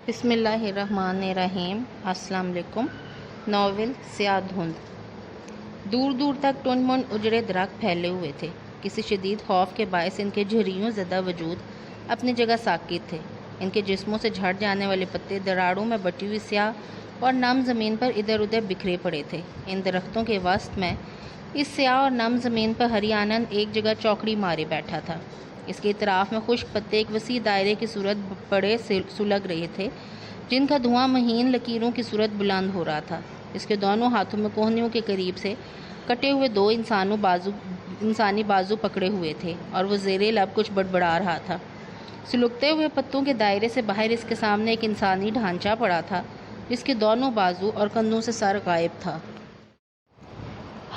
بسم اللہ الرحمن الرحیم۔ السلام علیکم۔ ناول سیاہ دھند۔ دور دور تک ٹن من اجڑے درخت پھیلے ہوئے تھے۔ کسی شدید خوف کے باعث ان کے جھریوں زدہ وجود اپنی جگہ ساکت تھے۔ ان کے جسموں سے جھڑ جانے والے پتے دراڑوں میں بٹی ہوئی سیاہ اور نم زمین پر ادھر ادھر بکھرے پڑے تھے۔ ان درختوں کے وسط میں اس سیاہ اور نم زمین پر ہری آنند ایک جگہ چوکڑی مارے بیٹھا تھا۔ اس کے اطراف میں خشک پتے ایک وسیع دائرے کی صورت بڑے سلگ رہے تھے، جن کا دھواں مہین لکیروں کی صورت بلند ہو رہا تھا۔ اس کے دونوں ہاتھوں میں کوہنیوں کے قریب سے کٹے ہوئے دو انسانی بازو پکڑے ہوئے تھے اور وہ زیر لب کچھ بڑبڑا رہا تھا۔ سلگتے ہوئے پتوں کے دائرے سے باہر اس کے سامنے ایک انسانی ڈھانچہ پڑا تھا، جس کے دونوں بازو اور کندھوں سے سر غائب تھا۔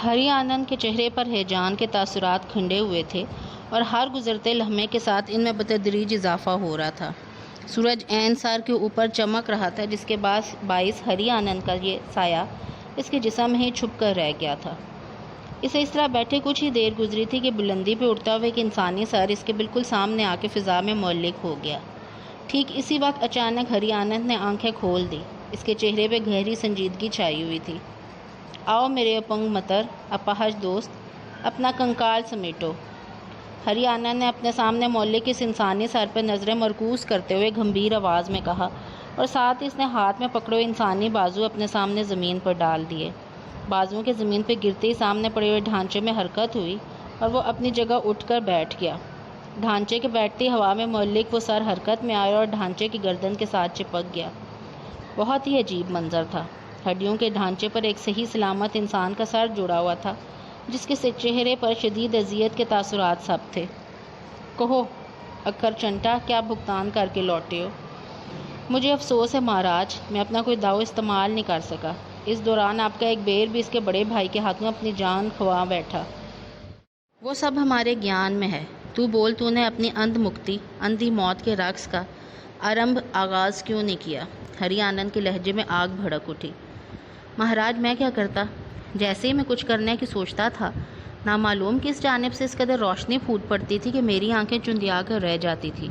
ہری آنند کے چہرے پر ہیجان کے تاثرات کھنڈے ہوئے تھے اور ہر گزرتے لمحے کے ساتھ ان میں بتدریج اضافہ ہو رہا تھا۔ سورج عین سر کے اوپر چمک رہا تھا، جس کے باعث ہری آنند کا یہ سایہ اس کے جسم ہی چھپ کر رہ گیا تھا۔ اسے اس طرح بیٹھے کچھ ہی دیر گزری تھی کہ بلندی پہ اٹھتا ہوا ایک انسانی سر اس کے بالکل سامنے آ کے فضا میں معلق ہو گیا۔ ٹھیک اسی وقت اچانک ہری آنند نے آنکھیں کھول دی۔ اس کے چہرے پہ گہری سنجیدگی چھائی ہوئی تھی۔ آؤ میرے اپنگ متر، اپاہج دوست، اپنا کنکال سمیٹو۔ ہری آنند نے اپنے سامنے معلق اس انسانی سر پر نظریں مرکوز کرتے ہوئے گھمبیر آواز میں کہا، اور ساتھ ہی اس نے ہاتھ میں پکڑے ہوئے انسانی بازو اپنے سامنے زمین پر ڈال دیے۔ بازوؤں کے زمین پہ گرتے ہی سامنے پڑے ہوئے ڈھانچے میں حرکت ہوئی اور وہ اپنی جگہ اٹھ کر بیٹھ گیا۔ ڈھانچے کے بیٹھتی ہوا میں معلق وہ سر حرکت میں آیا اور ڈھانچے کی گردن کے ساتھ چپک گیا۔ بہت ہی عجیب منظر تھا۔ ہڈیوں کے ڈھانچے پر ایک صحیح سلامت انسان کا سر جڑا ہوا تھا، جس کے چہرے پر شدید اذیت کے تاثرات سب تھے۔ کہو اکھر چنٹا، کیا بھگتان کر کے لوٹے ہو؟ مجھے افسوس ہے مہاراج، میں اپنا کوئی داؤ استعمال نہیں کر سکا۔ اس دوران آپ کا ایک بیر بھی اس کے بڑے بھائی کے ہاتھوں اپنی جان کھوا بیٹھا۔ وہ سب ہمارے گیان میں ہے۔ تو بول، تو نے اپنی اندھی موت کے رقص کا آغاز کیوں نہیں کیا؟ ہری آنند کے لہجے میں آگ بھڑک اٹھی۔ مہاراج، میں کیا کرتا؟ جیسے ہی میں کچھ کرنے کی سوچتا تھا، نامعلوم کس جانب سے اس قدر روشنی پھوٹ پڑتی تھی کہ میری آنکھیں چندیا کر رہ جاتی تھی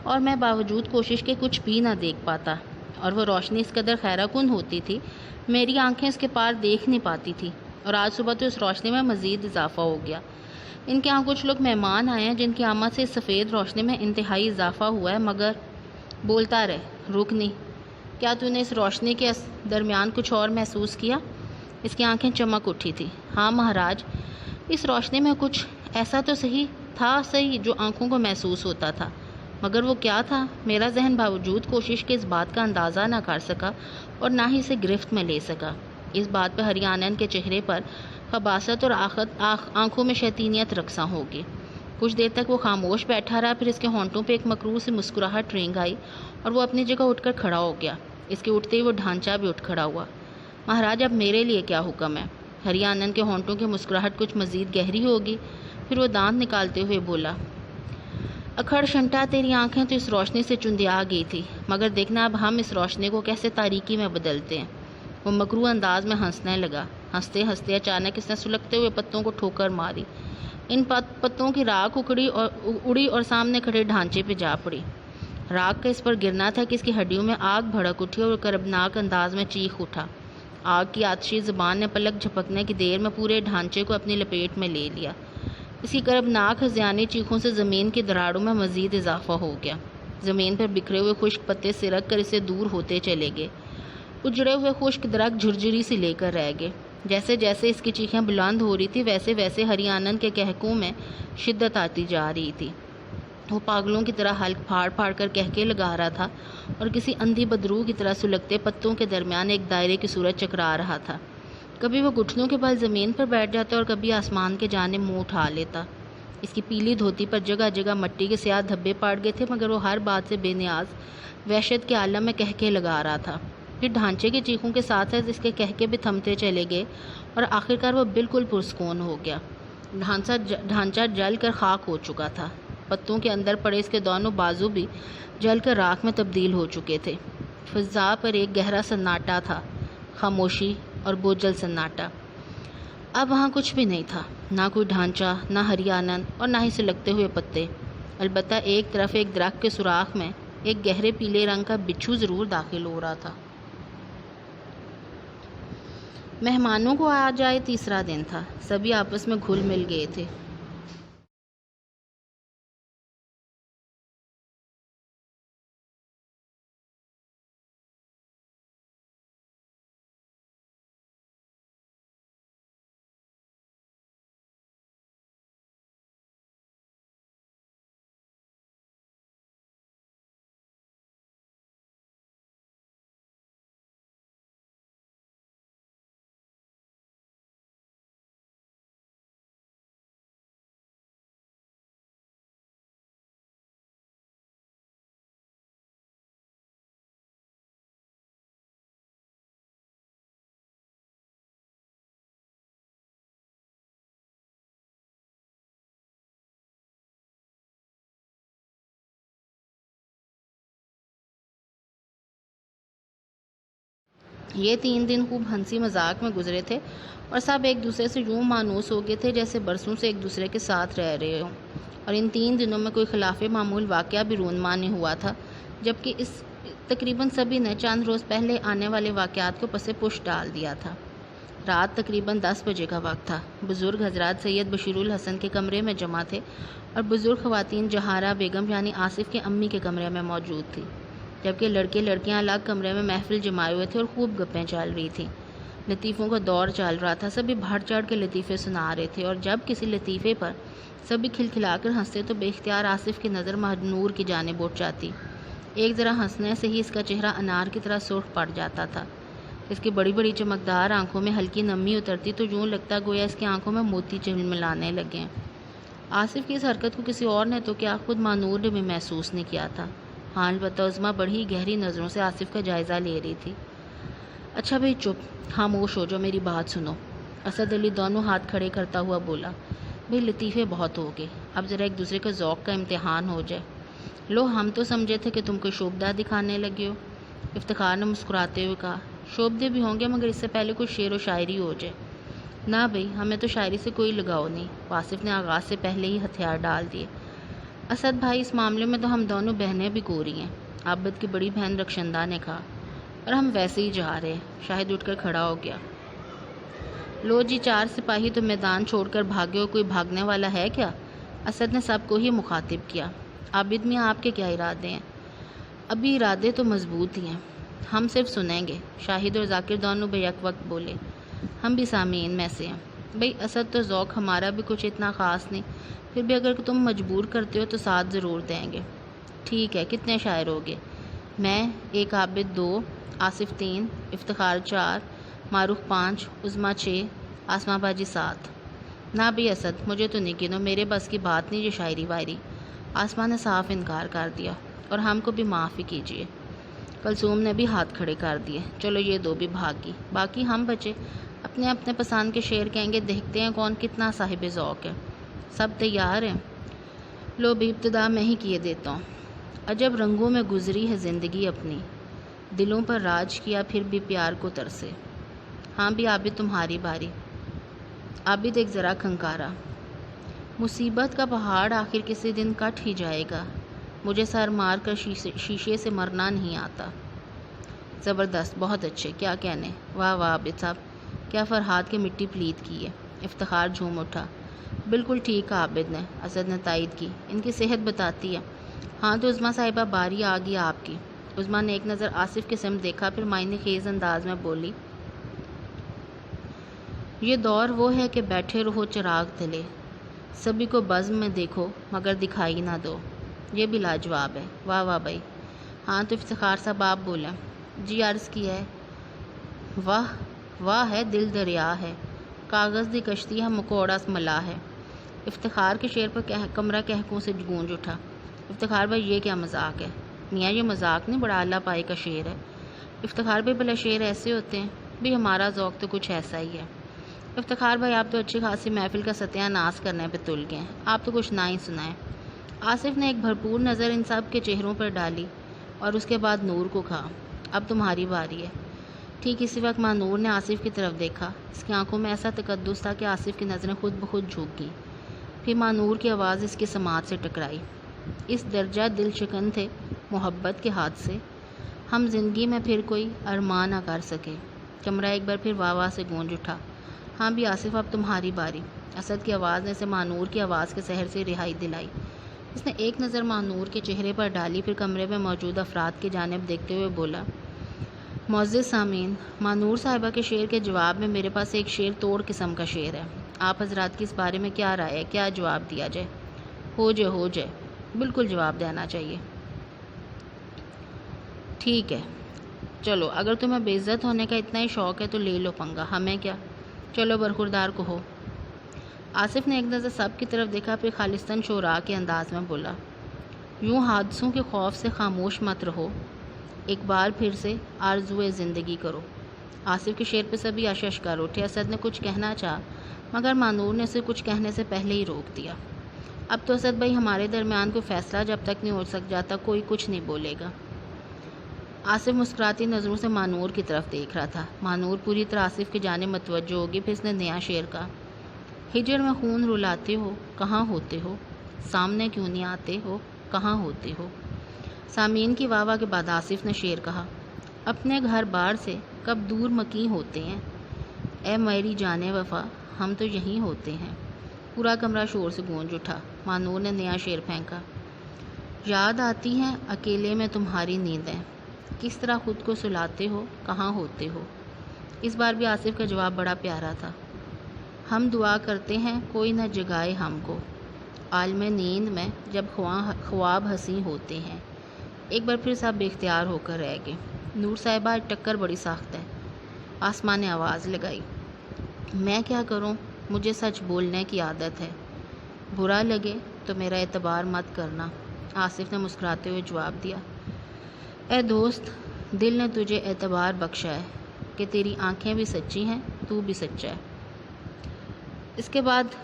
اور میں باوجود کوشش کے کچھ بھی نہ دیکھ پاتا، اور وہ روشنی اس قدر خیرہ کن ہوتی تھی میری آنکھیں اس کے پار دیکھ نہیں پاتی تھی، اور آج صبح تو اس روشنی میں مزید اضافہ ہو گیا۔ ان کے یہاں کچھ لوگ مہمان آئے ہیں جن کی آمد سے اس سفید روشنی میں انتہائی اضافہ ہوا ہے، مگر بولتا رہ، رک نہیں۔ کیا تو نے اس روشنی کے درمیان کچھ اور محسوس کیا؟ اس کی آنکھیں چمک اٹھی تھی۔ ہاں مہاراج، اس روشنی میں کچھ ایسا تو تھا جو آنکھوں کو محسوس ہوتا تھا، مگر وہ کیا تھا؟ میرا ذہن باوجود کوشش کے اس بات کا اندازہ نہ کر سکا اور نہ ہی اسے گرفت میں لے سکا۔ اس بات پہ ہری آنند کے چہرے پر خباثت اور آنکھوں میں شیطینیت رقصاں ہوگی۔ کچھ دیر تک وہ خاموش بیٹھا رہا، پھر اس کے ہونٹوں پہ ایک مکروہ سی مسکراہٹ رینگ آئی اور وہ اپنی جگہ اٹھ کر کھڑا ہو گیا۔ اس کے اٹھتے ہی وہ ڈھانچہ بھی اٹھ کھڑا ہوا۔ مہاراج، اب میرے لیے کیا حکم ہے؟ ہری آنند کے ہونٹوں کی مسکراہٹ کچھ مزید گہری ہوگی، پھر وہ دانت نکالتے ہوئے بولا، اکھڑ شنٹا، تیری آنکھیں تو اس روشنی سے چندیا گئی تھی، مگر دیکھنا اب ہم اس روشنی کو کیسے تاریکی میں بدلتے ہیں۔ وہ مکروہ انداز میں ہنسنے لگا۔ ہنستے ہنستے اچانک اس نے سلگتے ہوئے پتوں کو ٹھوکر ماری۔ ان پتوں کی راکھ اڑی اور سامنے کھڑے ڈھانچے پہ جا پڑی۔ راکھ کا اس پر گرنا تھا کہ اس کی ہڈیوں میں آگ بھڑک اٹھی اور کربناک انداز میں چیخ اٹھا۔ آگ کی آتشی زبان نے پلک جھپکنے کی دیر میں پورے ڈھانچے کو اپنی لپیٹ میں لے لیا۔ اسی کربناک ہذیانی چیخوں سے زمین کی دراڑوں میں مزید اضافہ ہو گیا۔ زمین پر بکھرے ہوئے خشک پتے سرک کر اسے دور ہوتے چلے گئے۔ اجڑے ہوئے خشک درخت جھرجھری سے لے کر رہ گئے۔ جیسے جیسے اس کی چیخیں بلند ہو رہی تھی، ویسے ویسے ہری آنند کے کہکوں میں شدت آتی جا رہی تھی۔ وہ پاگلوں کی طرح حلق پھاڑ پھاڑ کر کہکے لگا رہا تھا اور کسی اندھی بدروح کی طرح سلگتے پتوں کے درمیان ایک دائرے کی صورت چکرا رہا تھا۔ کبھی وہ گھٹنوں کے بل زمین پر بیٹھ جاتا اور کبھی آسمان کے جانب منہ اٹھا لیتا۔ اس کی پیلی دھوتی پر جگہ جگہ مٹی کے سیاہ دھبے پڑ گئے تھے، مگر وہ ہر بات سے بے نیاز وحشت کے عالم میں کہکے لگا رہا تھا۔ پھر ڈھانچے کی چیخوں کے ساتھ ساتھ اس کے کہکے بھی تھمتے چلے گئے اور آخرکار وہ بالکل پرسکون ہو گیا۔ ڈھانچہ جل کر خاک ہو چکا تھا۔ پتوں کے اندر پڑے اس کے دونوں بازو بھی جل کر راکھ میں تبدیل ہو چکے تھے۔ فضا پر ایک گہرا سناٹا تھا، خاموشی اور بوجھل سناٹا۔ اب وہاں کچھ بھی نہیں تھا، نہ کوئی ڈھانچہ، نہ ہری آنند اور نہ ہی سلگتے ہوئے پتے۔ البتہ ایک طرف ایک درخت کے سوراخ میں ایک گہرے پیلے رنگ کا بچھو ضرور داخل ہو رہا تھا۔ مہمانوں کو آج آئے تیسرا دن تھا، سبھی آپس میں گھل مل گئے تھے۔ یہ 3 دن خوب ہنسی مذاق میں گزرے تھے اور سب ایک دوسرے سے یوں مانوس ہو گئے تھے جیسے برسوں سے ایک دوسرے کے ساتھ رہ رہے ہوں، اور ان 3 دنوں میں کوئی خلاف معمول واقعہ بھی رونما نہیں ہوا تھا، جبکہ اس تقریباً سبھی نے چند روز پہلے آنے والے واقعات کو پس پش ڈال دیا تھا۔ رات تقریباً 10 بجے کا وقت تھا۔ بزرگ حضرات سید بشیر الحسن کے کمرے میں جمع تھے اور بزرگ خواتین جہارہ بیگم یعنی آصف کے امی کے کمرے میں موجود تھی، جبکہ لڑکے لڑکیاں الگ کمرے میں محفل جمائے ہوئے تھے اور خوب گپیں چل رہی تھیں۔ لطیفوں کا دور چل رہا تھا، سبھی بڑھ چڑھ کے لطیفے سنا رہے تھے، اور جب کسی لطیفے پر سبھی کھلکھلا کر ہنستے تو بے اختیار آصف کی نظر مہنور کی جانب اٹھ جاتی۔ ایک ذرا ہنسنے سے ہی اس کا چہرہ انار کی طرح سرخ پڑ جاتا تھا۔ اس کی بڑی بڑی چمکدار آنکھوں میں ہلکی نمی اترتی تو یوں لگتا گویا اس کی آنکھوں میں موتی چلملانے لگے۔ آصف کی اس حرکت کو کسی اور نے تو کیا خود مہنور نے بھی محسوس نہیں کیا تھا۔ ہاں البتہ عظمیٰ بڑی گہری نظروں سے آصف کا جائزہ لے رہی تھی۔ اچھا بھئی چپ، خاموش ہو جو، میری بات سنو، اسد علی دونوں ہاتھ کھڑے کرتا ہوا بولا۔ بھئی لطیفے بہت ہو گئے، اب ذرا ایک دوسرے کے ذوق کا امتحان ہو جائے۔ لو ہم تو سمجھے تھے کہ تم کوئی شوبدہ دکھانے لگے ہو، افتخار نے مسکراتے ہوئے کہا۔ شوبدے بھی ہوں گے مگر اس سے پہلے کوئی شعر و شاعری ہو جائے۔ نہ بھئی ہمیں تو شاعری سے کوئی لگاؤ نہیں، آصف نے آغاز سے پہلے ہی ہتھیار ڈال دیے۔ اسد بھائی اس معاملے میں تو ہم دونوں بہنیں بھی کوری ہیں، عابد کی بڑی بہن رخشندہ نے کہا، اور ہم ویسے ہی جا رہے ہیں۔ شاہد اٹھ کر کھڑا ہو گیا۔ لو جی 4 سپاہی تو میدان چھوڑ کر بھاگے ہو، کوئی بھاگنے والا ہے کیا؟ اسد نے سب کو ہی مخاطب کیا۔ عابد میاں آپ کے کیا ارادے ہیں؟ ابھی ارادے تو مضبوط ہی ہیں، ہم صرف سنیں گے، شاہد اور ذاکر دونوں بیک وقت بولے۔ ہم بھی سامعین میں سے ہیں۔ بھئی اسد تو ذوق ہمارا بھی کچھ اتنا خاص نہیں، پھر بھی اگر تم مجبور کرتے ہو تو ساتھ ضرور دیں گے۔ ٹھیک ہے، کتنے شاعر ہوگے؟ میں 1، عابد 2، آصف 3، افتخار 4، معروف 5، عظمیٰ 6، آسماں باجی 7۔ نہ بھی اسد مجھے تو نہیں گنو، میرے بس کی بات نہیں یہ شاعری وائری۔ آسماں نے صاف انکار کر دیا۔ اور ہم کو بھی معاف ہی کیجیے۔ کلثوم نے بھی ہاتھ کھڑے کر دیے۔ چلو یہ 2 بھی بھاگی، باقی ہم بچے اپنے اپنے پسند کے شعر کہیں گے، دیکھتے ہیں کون کتنا صاحب ذوق ہے۔ سب تیار ہیں؟ لو بھی ابتدا میں ہی کیے دیتا ہوں۔ عجب رنگوں میں گزری ہے زندگی اپنی، دلوں پر راج کیا پھر بھی پیار کو ترسے۔ ہاں بھی عابد تمہاری باری۔ عابد ایک ذرا کھنکارا۔ مصیبت کا پہاڑ آخر کسی دن کٹ ہی جائے گا، مجھے سر مار کر شیشے سے مرنا نہیں آتا۔ زبردست، بہت اچھے، کیا کہنے، واہ واہ عابد صاحب، کیا فرحات کی مٹی پلید کی ہے۔ افتخار جھوم اٹھا۔ بالکل ٹھیک کہا عابد نے، اسد نے تائید کی، ان کی صحت بتاتی ہے۔ ہاں تو عظمیٰ صاحبہ باری آ گئی آپ کی۔ عظمیٰ نے ایک نظر آصف کی سمت دیکھا، پھر معنی خیز انداز میں بولی، یہ دور وہ ہے کہ بیٹھے رہو چراغ تلے، سبھی کو بزم میں دیکھو مگر دکھائی نہ دو۔ یہ بھی لاجواب ہے، واہ واہ بھائی۔ ہاں تو افتخار صاحب آپ بولیں۔ جی عرض کیا ہے، واہ واہ ہے دل دریا ہے، کاغذ دی کشتی ہے مکوڑا ملا ہے۔ افتخار کے شعر پر کمرہ کہکوں سے گونج اٹھا۔ افتخار بھائی یہ کیا مذاق ہے؟ میاں یہ مذاق نہیں، بڑا اعلیٰ پائے کا شعر ہے۔ افتخار بھائی بھلا شعر ایسے ہوتے ہیں؟ بھی ہمارا ذوق تو کچھ ایسا ہی ہے۔ افتخار بھائی آپ تو اچھی خاصی محفل کا ستیہ ناش کرنے پہ تل گئے ہیں، آپ تو کچھ نہ ہی سنائیں۔ آصف نے ایک بھرپور نظر ان سب کے چہروں پر ڈالی اور اس کے بعد نور کو کہا، اب تمہاری باری ہے۔ ٹھیک اسی وقت مہنور نے آصف کی طرف دیکھا، اس کی آنکھوں میں ایسا تقدس تھا کہ آصف کی نظریں خود بخود جھک گئیں۔ پھر مہنور کی آواز اس کی سماعت سے ٹکرائی، اس درجہ دل شکن تھے محبت کے ہاتھ سے، ہم زندگی میں پھر کوئی ارمان نہ کر سکے۔ کمرہ ایک بار پھر واہ واہ سے گونج اٹھا۔ ہاں بھی آصف، اب تمہاری باری۔ اسد کی آواز نے اسے مانور کی آواز کے سحر سے رہائی دلائی۔ اس نے ایک نظر مانور کے چہرے پر ڈالی، پھر کمرے میں موجود افراد کی جانب دیکھتے ہوئے بولا، معزز سامعین، مانور صاحبہ کے شعر کے جواب میں میرے پاس ایک شعر توڑ قسم کا شعر ہے۔ آپ حضرات کی اس بارے میں کیا رائے ہے؟ کیا جواب دیا جائے؟ ہو جائے، بالکل جواب دینا چاہیے۔ ٹھیک ہے، چلو اگر تمہیں بے عزت ہونے کا اتنا ہی شوق ہے تو لے لو پنگا، ہمیں کیا؟ چلو برخوردار کہو۔ آصف نے ایک نظر سب کی طرف دیکھا، پھر خالصتاً شعراء کے انداز میں بولا، یوں حادثوں کے خوف سے خاموش مت رہو، ایک بار پھر سے آرزوئے زندگی کرو۔ آصف کے شعر پہ سبھی اشش کر اٹھے۔ اسد نے کچھ کہنا چاہا مگر مانور نے اسے کچھ کہنے سے پہلے ہی روک دیا۔ اب تو اسد بھائی، ہمارے درمیان کوئی فیصلہ جب تک نہیں ہو سک جاتا کوئی کچھ نہیں بولے گا۔ آصف مسکراتی نظروں سے مانور کی طرف دیکھ رہا تھا۔ مانور پوری طرح آصف کی جانب متوجہ ہوگی، پھر اس نے نیا شعر کہا، ہجر میں خون رلاتے ہو کہاں ہوتے ہو، سامنے کیوں نہیں آتے ہو کہاں ہوتے ہو۔ سامعین کی واہ واہ کے بعد آصف نے شعر کہا، اپنے گھر بار سے کب دور مکیں ہوتے ہیں، اے میری جان وفا ہم تو یہیں ہوتے ہیں۔ پورا کمرہ شور سے گونج اٹھا۔ مانور نے نیا شعر پھینکا، یاد آتی ہیں اکیلے میں تمہاری نیندیں، کس طرح خود کو سلاتے ہو کہاں ہوتے ہو۔ اس بار بھی آصف کا جواب بڑا پیارا تھا، ہم دعا کرتے ہیں کوئی نہ جگائے ہم کو، عالم نیند میں جب خواب حسین ہوتے ہیں۔ ایک بار پھر سب بے اختیار ہو کر رہ گئے۔ نور صاحبہ، ٹکر بڑی سخت ہے، آسمان نے آواز لگائی۔ میں کیا کروں، مجھے سچ بولنے کی عادت ہے، برا لگے تو میرا اعتبار مت کرنا، آصف نے مسکراتے ہوئے جواب دیا۔ اے دوست، دل نے تجھے اعتبار بخشا ہے کہ تیری آنکھیں بھی سچی ہیں، تو بھی سچا ہے۔ اس کے بعد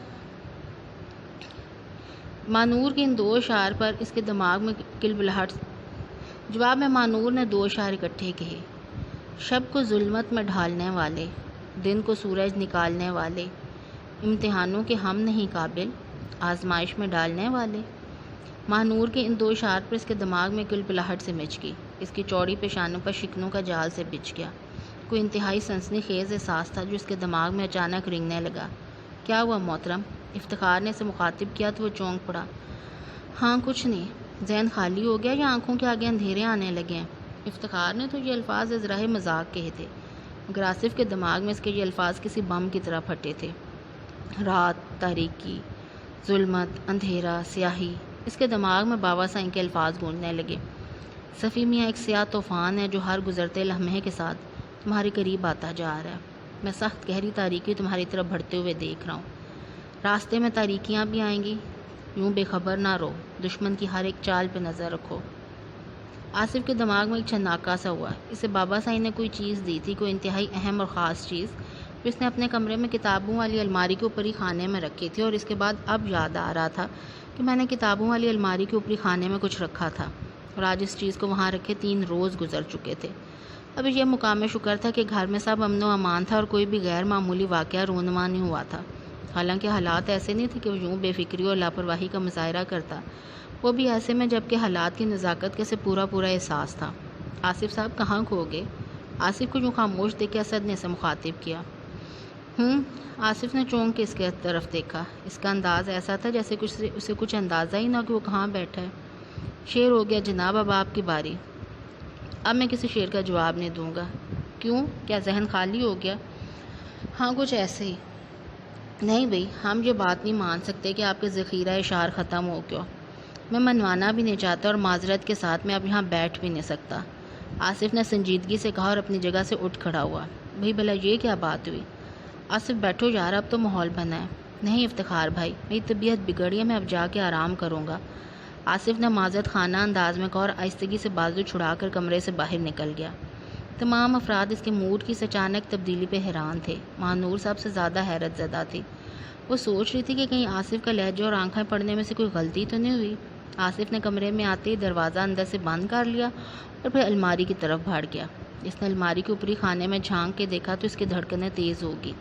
مانور کے ان دو اشعار پر اس کے دماغ میں کلبلاہٹ۔ جواب میں مانور نے دو اشعار اکٹھے کہے، شب کو ظلمت میں ڈھالنے والے، دن کو سورج نکالنے والے، امتحانوں کے ہم نہیں قابل، آزمائش میں ڈالنے والے۔ مانور کے ان دو اشعار پر اس کے دماغ میں کلبلاہٹ سے مچ گئی، اس کی چوڑی پیشانوں پر شکنوں کا جال سے بچھ گیا۔ کوئی انتہائی سنسنی خیز احساس تھا جو اس کے دماغ میں اچانک رنگنے لگا۔ کیا ہوا محترم؟ افتخار نے اسے مخاطب کیا تو وہ چونک پڑا۔ ہاں کچھ نہیں، ذہن خالی ہو گیا یا آنکھوں کے آگے اندھیرے آنے لگے ہیں؟ افتخار نے تو یہ الفاظ ازراہ مذاق کہے تھے، مگر آصف کے دماغ میں اس کے یہ الفاظ کسی بم کی طرح پھٹے تھے۔ رات، تاریکی، ظلمت، اندھیرا، سیاہی، اس کے دماغ میں بابا سائیں کے الفاظ گونجنے لگے، صفی میاں ایک سیاہ طوفان ہے جو ہر گزرتے لمحے کے ساتھ تمہارے قریب آتا جا رہا ہے، میں سخت گہری تاریکی تمہاری طرف بڑھتے ہوئے دیکھ رہا ہوں، راستے میں تاریکیاں بھی آئیں گی، یوں بے خبر نہ رہو، دشمن کی ہر ایک چال پہ نظر رکھو۔ آصف کے دماغ میں ایک چھناکا سا ہوا، اسے بابا سائیں نے کوئی چیز دی تھی، کوئی انتہائی اہم اور خاص چیز، جو اس نے اپنے کمرے میں کتابوں والی الماری کے اوپری خانے میں رکھی تھی، اور اس کے بعد اب یاد آ رہا تھا کہ میں نے کتابوں والی الماری کے اوپری خانے میں کچھ رکھا تھا، اور آج اس چیز کو وہاں رکھے 3 روز گزر چکے تھے۔ اب یہ مقام شکر تھا کہ گھر میں سب امن و امان تھا اور کوئی بھی غیر معمولی واقعہ رونما نہیں ہوا تھا۔ حالانکہ حالات ایسے نہیں تھے کہ وہ یوں بے فکری اور لاپرواہی کا مظاہرہ کرتا، وہ بھی ایسے میں جبکہ حالات کی نزاکت کا اسے پورا احساس تھا۔ آصف صاحب کہاں کھو گئے؟ آصف کو یوں خاموش دیکھ کے اسد نے اسے مخاطب کیا۔ آصف نے چونک کے اس کے طرف دیکھا، اس کا انداز ایسا تھا جیسے اسے کچھ اندازہ ہی نہ کہ وہ کہاں بیٹھا ہے۔ شعر ہو گیا جناب، اب آپ کی باری۔ اب میں کسی شعر کا جواب نہیں دوں گا۔ کیوں؟ کیا ذہن خالی ہو گیا؟ ہاں کچھ ایسے ہی۔ نہیں بھئی، ہم یہ بات نہیں مان سکتے کہ آپ کے ذخیرہ اشعار ختم ہو گیا، میں منوانا بھی نہیں چاہتا اور معذرت کے ساتھ میں اب یہاں بیٹھ بھی نہیں سکتا، آصف نے سنجیدگی سے کہا اور اپنی جگہ سے اٹھ کھڑا ہوا۔ بھئی بھلا یہ کیا بات ہوئی؟ آصف بیٹھو یار، اب تو ماحول بنا ہے۔ نہیں افتخار بھائی، میری طبیعت بگڑی ہے، میں اب جا کے آرام کروں گا، آصف نے معذرت خانہ انداز میں کہا اور آہستگی سے بازو چھڑا کر کمرے سے باہر نکل گیا۔ تمام افراد اس کے موڈ کی اس اچانک تبدیلی پہ حیران تھے۔ مانور سب سے زیادہ حیرت زدہ تھی، وہ سوچ رہی تھی کہ کہیں آصف کا لہجہ اور آنکھیں پڑھنے میں سے کوئی غلطی تو نہیں ہوئی۔ آصف نے کمرے میں آتے ہی دروازہ اندر سے بند کر لیا اور پھر الماری کی طرف بھاگ گیا۔ جس نے الماری کے اوپری خانے میں جھانک کے دیکھا تو اس کی دھڑکنیں تیز ہو گئی،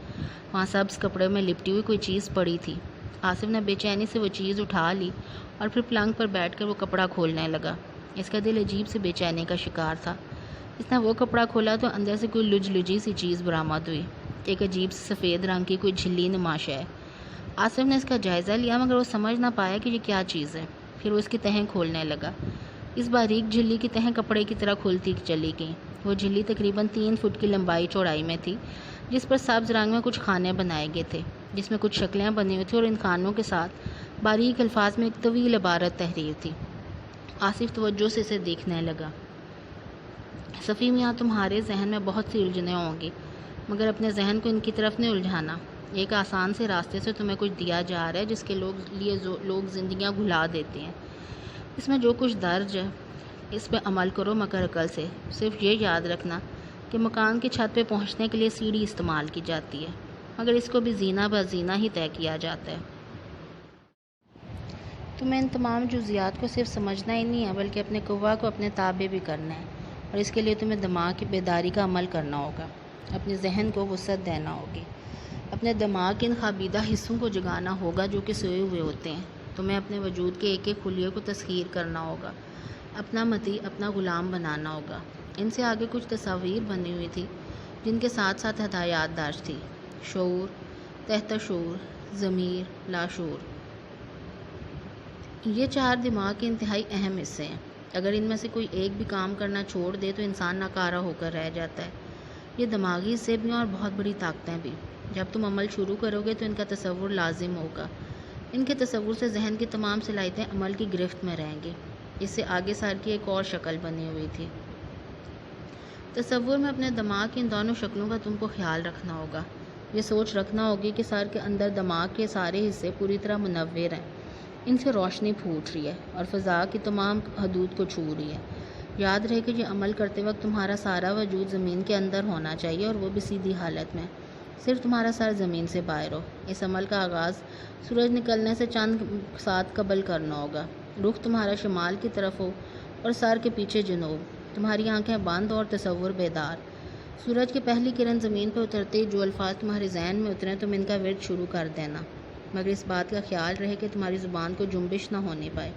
وہاں سبز کپڑے میں لپٹی ہوئی کوئی چیز پڑی تھی۔ آصف نے بے چینی سے وہ چیز اٹھا لی اور پھر پلنگ پر بیٹھ کر وہ کپڑا کھولنے لگا۔ اس کا دل عجیب سی بے چینی کا شکار تھا۔ اس نے وہ کپڑا کھولا تو اندر سے کوئی لجی سی چیز برآمد ہوئی، ایک عجیب سی سفید رنگ کی کوئی جھلی نما شے۔ آصف نے اس کا جائزہ لیا مگر وہ سمجھ نہ پایا کہ یہ کیا چیز ہے۔ پھر وہ اس کی تہیں کھولنے لگا۔ اس باریک جھلی کی تہیں کپڑے کی طرح کھلتی چلی گئیں۔ وہ جھلی تقریباً 3 فٹ کی لمبائی چوڑائی میں تھی، جس پر سبز رنگ میں کچھ خانے بنائے گئے تھے، جس میں کچھ شکلیں بنی ہوئی تھیں اور ان خانوں کے ساتھ باریک الفاظ میں ایک طویل عبارت تحریر تھی۔ آصف توجہ سے اسے دیکھنے لگا۔ صفی میاں، تمہارے ذہن میں بہت سی الجھنیں ہوں گی، مگر اپنے ذہن کو ان کی طرف نہیں الجھانا۔ ایک آسان سے راستے سے تمہیں کچھ دیا جا رہا ہے جس کے لیے لوگ زندگیاں گھلا دیتے ہیں۔ اس میں جو کچھ درج ہے اس پہ عمل کرو مگر عقل سے۔ صرف یہ یاد رکھنا کہ مکان کی چھت پہ پہنچنے کے لیے سیڑھی استعمال کی جاتی ہے، مگر اس کو بھی زینہ بزینہ ہی طے کیا جاتا ہے۔ تمہیں ان تمام جزیات کو صرف سمجھنا ہی نہیں ہے بلکہ اپنے قوا کو اپنے تابع بھی کرنا ہے، اور اس کے لیے تمہیں دماغ کی بیداری کا عمل کرنا ہوگا، اپنے ذہن کو وسعت دینا ہوگی، اپنے دماغ کے ان خوابیدہ حصوں کو جگانا ہوگا جو کہ سوئے ہوئے ہوتے ہیں۔ تمہیں اپنے وجود کے ایک ایک خلیے کو تسخیر کرنا ہوگا، اپنا مطیع، اپنا غلام بنانا ہوگا۔ ان سے آگے کچھ تصاویر بنی ہوئی تھی جن کے ساتھ ساتھ ہدایات درج تھی: شعور، تحت شعور، ضمیر، لاشعور۔ یہ 4 دماغ کے انتہائی اہم حصے ہیں۔ اگر ان میں سے کوئی ایک بھی کام کرنا چھوڑ دے تو انسان ناکارہ ہو کر رہ جاتا ہے۔ یہ دماغی حصے بھی ہیں اور بہت بڑی طاقتیں بھی۔ جب تم عمل شروع کرو گے تو ان کا تصور لازم ہوگا۔ ان کے تصور سے ذہن کی تمام صلاحیتیں عمل کی گرفت میں رہیں گی۔ اس سے آگے سر کی ایک اور شکل بنی ہوئی تھی۔ تصور میں اپنے دماغ کی ان دونوں شکلوں کا تم کو خیال رکھنا ہوگا۔ یہ سوچ رکھنا ہوگی کہ سر کے اندر دماغ کے سارے حصے پوری طرح منور ہیں، ان سے روشنی پھوٹ رہی ہے اور فضا کی تمام حدود کو چھو رہی ہے۔ یاد رہے کہ یہ عمل کرتے وقت تمہارا سارا وجود زمین کے اندر ہونا چاہیے، اور وہ بھی سیدھی حالت میں، صرف تمہارا سر زمین سے باہر ہو۔ اس عمل کا آغاز سورج نکلنے سے چند ساتھ قبل کرنا ہوگا۔ رخ تمہارا شمال کی طرف ہو اور سر کے پیچھے جنوب، تمہاری آنکھیں بند اور تصور بیدار۔ سورج کی پہلی کرن زمین پہ اترتے ہی جو الفاظ تمہارے ذہن میں اتریں تم ان کا ورد شروع کر دینا، مگر اس بات کا خیال رہے کہ تمہاری زبان کو جنبش نہ ہونے پائے۔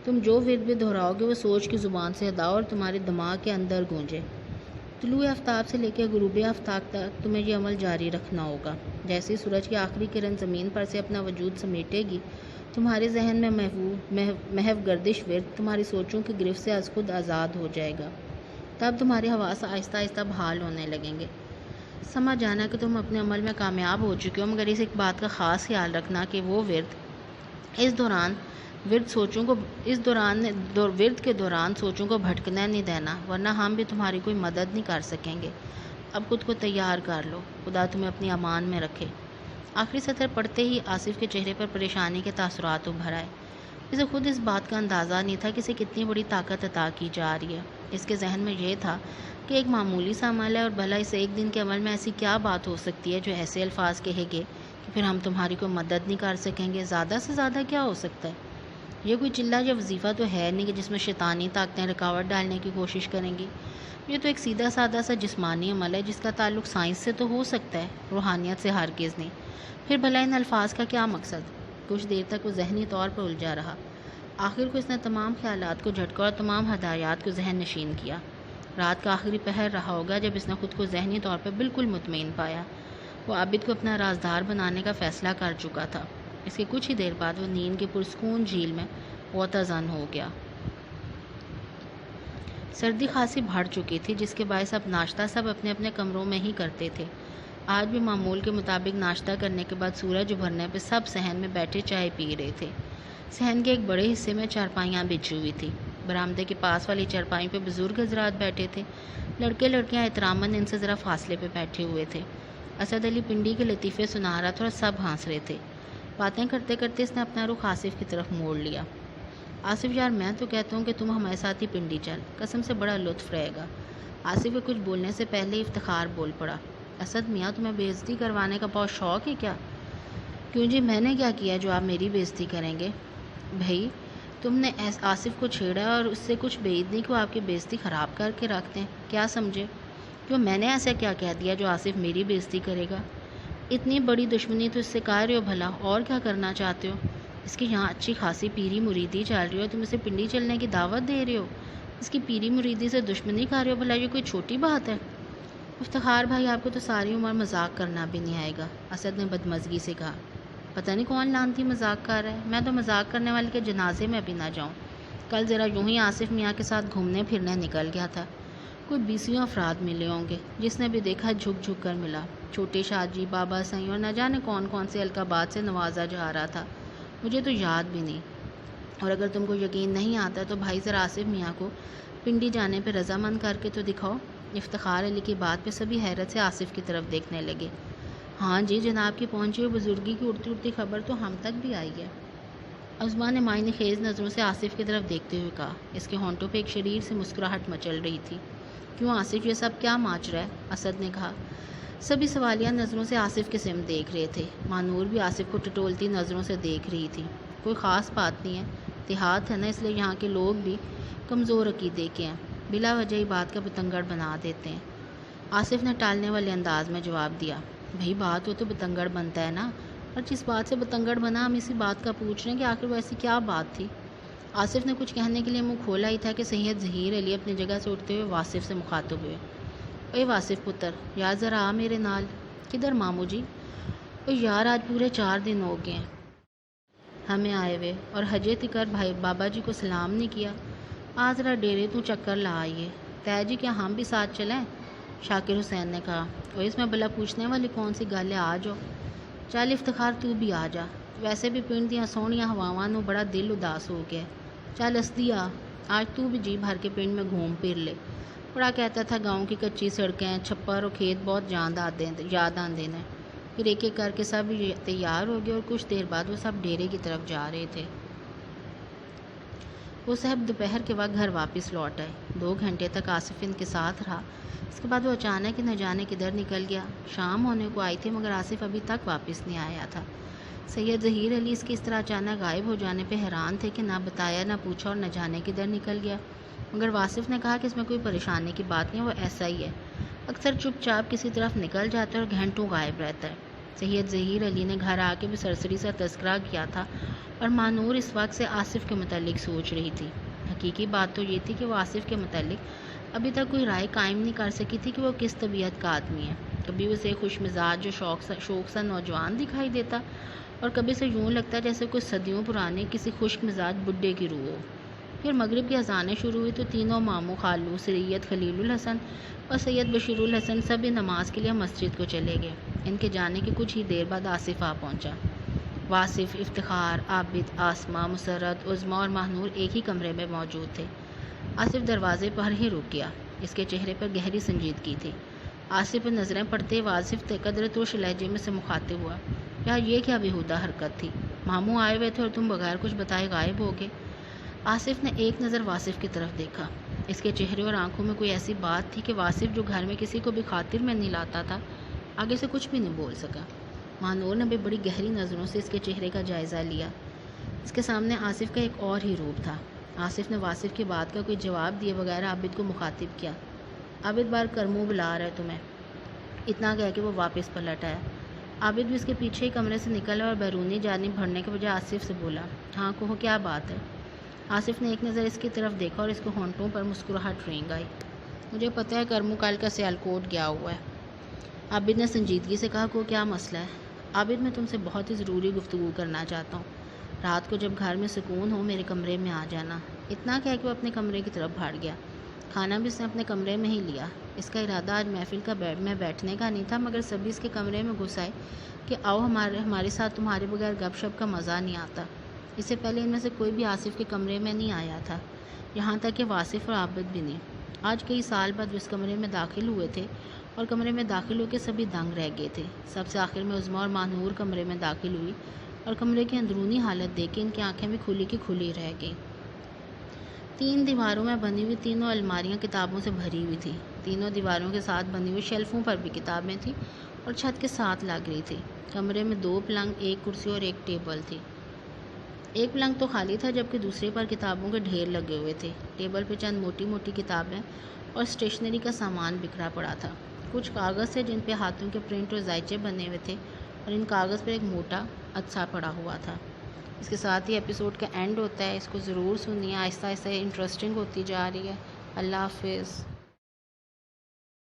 تم جو ورد بھی دہراؤ گے وہ سوچ کی زبان سے ادا اور تمہارے دماغ کے اندر گونجے۔ طلوع آفتاب سے لے کے غروب آفتاب تک تمہیں یہ عمل جاری رکھنا ہوگا۔ جیسے سورج کی آخری کرن زمین پر سے اپنا وجود سمیٹے گی، تمہارے ذہن میں محو گردش ورد تمہاری سوچوں کی گرفت سے از خود آزاد ہو جائے گا۔ تب تمہارے حواس آہستہ آہستہ بحال ہونے لگیں گے۔ سمجھ جانا کہ تم اپنے عمل میں کامیاب ہو چکے ہو، مگر اس ایک بات کا خاص خیال رکھنا کہ وہ ورد کے دوران سوچوں کو بھٹکنے نہیں دینا، ورنہ ہم بھی تمہاری کوئی مدد نہیں کر سکیں گے۔ اب خود کو تیار کر لو، خدا تمہیں اپنی امان میں رکھے۔ آخری سطر پڑھتے ہی آصف کے چہرے پر پریشانی کے تاثرات ابھر آئے۔ اسے خود اس بات کا اندازہ نہیں تھا کہ اسے کتنی بڑی طاقت عطا کی جا رہی ہے۔ اس کے ذہن میں یہ تھا کہ ایک معمولی سا عمل ہے، اور بھلا اس ایک دن کے عمل میں ایسی کیا بات ہو سکتی ہے جو ایسے الفاظ کہے گے کہ پھر ہم تمہاری کوئی مدد نہیں کر سکیں گے۔ زیادہ سے زیادہ کیا ہو سکتا ہے؟ یہ کوئی چلہ یا وظیفہ تو ہے نہیں کہ جس میں شیطانی طاقتیں رکاوٹ ڈالنے کی کوشش کریں گی۔ یہ تو ایک سیدھا سادہ سا جسمانی عمل ہے جس کا تعلق سائنس سے تو ہو سکتا ہے، روحانیت سے ہرگز نہیں۔ پھر بھلا ان الفاظ کا کیا مقصد؟ کچھ دیر تک وہ ذہنی طور پر الجھا رہا۔ آخر کو اس نے تمام خیالات کو جھٹکا اور تمام ہدایات کو ذہن نشین کیا۔ رات کا آخری پہر رہا ہوگا جب اس نے خود کو ذہنی طور پر بالکل مطمئن پایا۔ وہ عابد کو اپنا رازدار بنانے کا فیصلہ کر چکا تھا۔ اس کے کچھ ہی دیر بعد وہ نیند کی پرسکون جھیل میں غوطہ زن ہو گیا۔ سردی خاصی بڑھ چکی تھی، جس کے باعث اب ناشتہ سب اپنے اپنے کمروں میں ہی کرتے تھے۔ آج بھی معمول کے مطابق ناشتہ کرنے کے بعد سورج ابھرنے پہ سب صحن میں بیٹھے چائے پی رہے تھے۔ صحن کے ایک بڑے حصے میں چارپائیاں بچھی ہوئی تھی۔ برآمدے کے پاس والی چارپائی پہ بزرگ حضرات بیٹھے تھے۔ لڑکے لڑکیاں احتراماً ان سے ذرا فاصلے پہ بیٹھے ہوئے تھے۔ اسد علی پنڈی کے لطیفے سنا رہا تھا اور سب ہنس رہے تھے۔ باتیں کرتے کرتے اس نے اپنا رخ آصف کی طرف موڑ لیا۔ آصف یار، میں تو کہتا ہوں کہ تم ہمارے ساتھ ہی پنڈی چل، قسم سے بڑا لطف رہے گا۔ آصف کے کچھ بولنے سے پہلے افتخار بول پڑا۔ اسد میاں، تمہیں بے عزتی کروانے کا بہت شوق ہے کیا؟ کیوں جی، میں نے کیا کیا جو آپ میری بے عزتی کریں گے؟ بھائی، تم نے آصف کو چھیڑا اور اس سے کچھ بعید نہیں کہ وہ آپ کی بے عزتی خراب کر کے رکھ دیں، کیا سمجھے؟ کیوں، میں نے ایسا کیا کہہ دیا جو آصف میری بے عزتی کرے گا؟ اتنی بڑی دشمنی تو اس سے کر رہے ہو بھلا، اور کیا کرنا چاہتے ہو؟ اس کی یہاں اچھی خاصی پیری مریدی چل رہی ہو، تم اسے پنڈی چلنے کی دعوت دے رہے ہو؟ اس کی پیری مریدی سے دشمنی کر رہے ہو؟ بھلا یہ کوئی چھوٹی بات ہے؟ افتخار بھائی، آپ کو تو ساری عمر مذاق کرنا بھی نہیں آئے گا، اسد نے بدمزگی سے کہا۔ پتہ نہیں کون لانتی مذاق کر رہا ہے، میں تو مذاق کرنے والے کے جنازے میں بھی نہ جاؤں۔ کل ذرا یوں ہی آصف میاں کے ساتھ گھومنے پھرنے نکل گیا تھا، کوئی 20 افراد ملے ہوں گے، جس نے بھی دیکھا جھک جھک کر ملا۔ چھوٹے شاہ جی، بابا سائیں اور نہ جانے کون کون سے القابات سے نوازا جا رہا تھا، مجھے تو یاد بھی نہیں۔ اور اگر تم کو یقین نہیں آتا تو بھائی ذرا آصف میاں کو پنڈی جانے پہ رضامند کر کے تو دکھاؤ۔ افتخار علی کی بات پہ سبھی حیرت سے آصف کی طرف دیکھنے لگے۔ ہاں جی، جناب کی پہنچی ہوئی بزرگی کی اڑتی اڑتی خبر تو ہم تک بھی آئی ہے، عظمیٰ نے معنی خیز نظروں سے آصف کی طرف دیکھتے ہوئے کہا۔ اس کے ہونٹوں پہ ایک شریر سے مسکراہٹ مچل رہی تھی۔ کیوں آصف، یہ سب کیا ماچ رہا ہے؟ اسد نے کہا۔ سبھی سوالیہ نظروں سے آصف کی سمت دیکھ رہے تھے۔ مانور بھی آصف کو ٹٹولتی نظروں سے دیکھ رہی تھی۔ کوئی خاص بات نہیں ہے، دیہات ہے نا، اس لیے یہاں کے لوگ بھی کمزور عقیدے کے ہیں، بلا وجہ ہی بات کا بتنگڑ بنا دیتے ہیں۔ آصف نے ٹالنے والے انداز میں جواب دیا۔ بھئی بات ہو تو بتنگڑ بنتا ہے نا، اور جس بات سے بتنگڑ بنا ہم اسی بات کا پوچھ رہے ہیں کہ آخر وہ ایسی کیا بات تھی۔ آصف نے کچھ کہنے کے لیے منہ کھولا ہی تھا کہ سید ظہیر علی اپنی جگہ سے اٹھتے ہوئے واصف سے مخاطب ہوئے۔ اے واصف پتر، یار ذرا آ میرے نال۔ کدھر ماموں جی؟ او یار، آج پورے 4 دن ہو گئے ہیں ہمیں آئے ہوئے، اور حجے تکر بھائی بابا جی کو سلام نہیں کیا۔ آج ذرا ڈیرے تو چکر لا آئیے۔ طے جی، کیا ہم بھی ساتھ چلیں؟ شاکر حسین نے کہا۔ اور اس میں بھلا پوچھنے والی کون سی گل ہے، آ جاؤ۔ چل افتخار، تو بھی آ جا، ویسے بھی پنڈ دیاں سوہنیاں ہواواں نوں بڑا دل اداس ہو گیا۔ چل اسدی آ، آج تو بھی جی بھر کے پنڈ میں گھوم پھر لے۔ بڑا کہتا تھا گاؤں کی کچی سڑکیں، چھپر اور کھیت بہت یاد آندے نے۔ پھر ایک ایک کر کے سب تیار ہو گئے اور کچھ دیر بعد وہ سب ڈیرے کی طرف جا رہے تھے۔ وہ صاحب دوپہر کے وقت گھر واپس لوٹ آئے۔ 2 گھنٹے تک آصف ان کے ساتھ رہا، اس کے بعد وہ اچانک ہی نہ جانے کدھر نکل گیا۔ شام ہونے کو آئی تھی مگر آصف ابھی تک واپس نہیں آیا تھا۔ سید ظہیر علی اس کی اس طرح اچانک غائب ہو جانے پہ حیران تھے کہ نہ بتایا نہ پوچھا اور نہ جانے کدھر نکل گیا، مگر واصف نے کہا کہ اس میں کوئی پریشانی کی بات نہیں، وہ ایسا ہی ہے، اکثر چپ چاپ کسی طرف نکل جاتا ہے اور گھنٹوں غائب رہتا ہے۔ سید ظہیر علی نے گھر آ کے بھی سرسری سا تذکرہ کیا تھا، اور مانور اس وقت سے آصف کے متعلق سوچ رہی تھی۔ حقیقی بات تو یہ تھی کہ وہ آصف کے متعلق ابھی تک کوئی رائے قائم نہیں کر سکی تھی کہ وہ کس طبیعت کا آدمی ہے۔ کبھی اسے خوش مزاج جو شوق سا نوجوان دکھائی دیتا، اور کبھی سے یوں لگتا جیسے کوئی صدیوں پرانے کسی خشک مزاج بڈھے کی روح ہو۔ پھر مغرب کی اذانیں شروع ہوئی تو تینوں ماموں خالو، سید خلیل الحسن اور سید بشیر الحسن سبھی نماز کے لیے مسجد کو چلے گئے۔ ان کے جانے کے کچھ ہی دیر بعد آصف آ پہنچا۔ واصف، افتخار، عابد، آسمہ، مسرت، عظمیٰ اور ماہنور ایک ہی کمرے میں موجود تھے۔ آصف دروازے پر ہی رک گیا، اس کے چہرے پر گہری سنجیدگی تھی۔ آصف پر نظریں پڑتے واصف قدر ترش لہجے میں سے مخاطب ہوا۔ یار یہ کیا بےہودہ حرکت تھی، ماموں آئے ہوئے تھے اور تم بغیر کچھ بتائے غائب ہو گئے۔ آصف نے ایک نظر واصف کی طرف دیکھا، اس کے چہرے اور آنکھوں میں کوئی ایسی بات تھی کہ واصف جو گھر میں کسی کو بھی خاطر میں نہیں لاتا تھا، آگے سے کچھ بھی نہیں بول سکا۔ مانور نے بھی بڑی گہری نظروں سے اس کے چہرے کا جائزہ لیا۔ اس کے سامنے آصف کا ایک اور ہی روپ تھا۔ آصف نے واصف کی بات کا کوئی جواب دیے بغیر عابد کو مخاطب کیا۔ عابد، بار کرمو بلا رہا ہے تمہیں۔ اتنا کہہ کے وہ واپس پلٹ آیا۔ عابد بھی اس کے پیچھے ہی کمرے سے نکلا اور بیرونی جانب بڑھنے کے بجائے آصف سے بولا، ہاں کہو کیا بات ہے؟ آصف نے ایک نظر اس کی طرف دیکھا اور اس کے ہونٹوں پر مسکراہٹ رینگ آئی۔ مجھے پتہ ہے کرمو کل کا سیالکوٹ گیا ہوا ہے۔ عابد نے سنجیدگی سے کہا، کو کیا مسئلہ ہے؟ عابد، میں تم سے بہت ہی ضروری گفتگو کرنا چاہتا ہوں، رات کو جب گھر میں سکون ہو میرے کمرے میں آ جانا۔ اتنا کہہ کے وہ اپنے کمرے کی طرف بھاگ گیا۔ کھانا بھی اس نے اپنے کمرے میں ہی لیا۔ اس کا ارادہ آج محفل کا میں بیٹھنے کا نہیں تھا، مگر سبھی اس کے کمرے میں گھس آئے کہ آؤ ہمارے ساتھ، تمہارے بغیر گپ شپ کا مزہ نہیں آتا۔ اس سے پہلے ان میں سے کوئی بھی آصف کے کمرے میں نہیں آیا تھا، یہاں تک کہ واصف اور عابد بھی نہیں۔ آج کئی سال بعد وہ اس کمرے میں داخل ہوئے تھے اور کمرے میں داخل ہو کے سبھی دنگ رہ گئے تھے۔ سب سے آخر میں عظمیٰ اور ماہنور کمرے میں داخل ہوئی اور کمرے کی اندرونی حالت دیکھ کے ان کی آنکھیں بھی کھلی کی کھلی رہ گئیں۔ 3 دیواروں میں بنی ہوئی تینوں الماریاں کتابوں سے بھری ہوئی تھیں۔ تینوں دیواروں کے ساتھ بنی ہوئی شیلفوں پر بھی کتابیں تھیں اور چھت کے ساتھ لگ رہی تھی۔ کمرے میں 2 پلنگ، 1 کرسی اور 1 ٹیبل تھی۔ ایک پلنگ تو خالی تھا جبکہ دوسرے پر کتابوں کے ڈھیر لگے ہوئے تھے۔ ٹیبل پہ چند موٹی موٹی کتابیں اور اسٹیشنری کا سامان بکھرا پڑا تھا۔ کچھ کاغذ تھے جن پہ ہاتھوں کے پرنٹ اور زائچے بنے ہوئے تھے اور ان کاغذ پر ایک موٹا عدسہ پڑا ہوا تھا۔ اس کے ساتھ ہی ایپیسوڈ کا اینڈ ہوتا ہے. اس کو ضرور سنیے، آہستہ آہستہ انٹرسٹنگ ہوتی جا رہی ہے. اللہ حافظ.